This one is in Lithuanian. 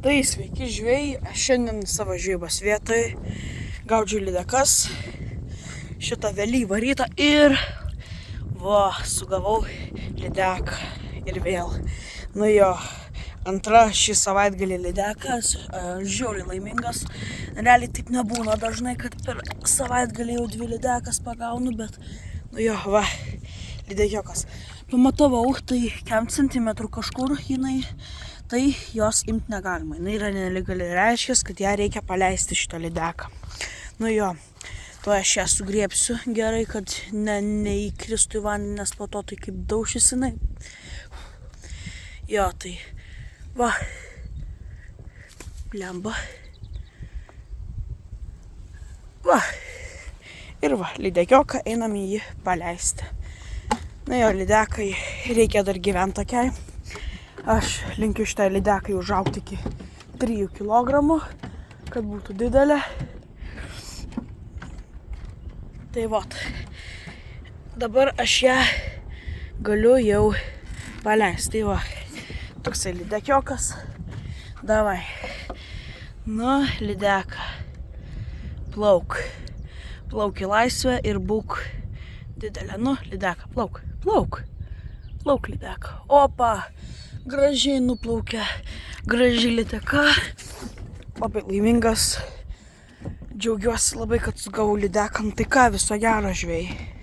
Tai sveiki žvejai, aš šiandien savo žvejybos vietoje gaudžiu lydekas šitą vėlyvą rytą ir sugavau lydeką ir vėl. Nu jo, antra šį savaitgalį lydekas, žiauriai laimingas. Realiai taip nebūna dažnai, kad per savaitgalį jau 2 lydekas pagaunu, bet nu jo, lydekiokas. Pamatavau, tai 5 cm kažkur jinai, tai jos imti negalima. Jinai yra nelegali, reiškia, kad ją reikia paleisti šitą lydeką. Nu jo, to aš ją sugriebsiu gerai, kad neįkristų į vandenį, nes po to tai kaip daušis jinai. Jo, tai blemba. Ir lydekioką einam jį paleisti. Na jo, lydekai reikia dar gyventi tokiai. Aš linkiu šitą lydekai užaugti iki 3 kg, kad būtų didelė. Tai dabar aš ją galiu jau paleisti. Tai toksai lydekiokas. Davai. Nu, lydeka. Plauk. Plauk į laisvę ir būk didelė. Nu, lydeka, plauk. Plauk lydeka. Opa, gražiai nuplaukia. Graži lydeka. Labai laimingas. Džiaugiuosi labai, kad sugavau lydeką. Tai ką, viso gero žvejai.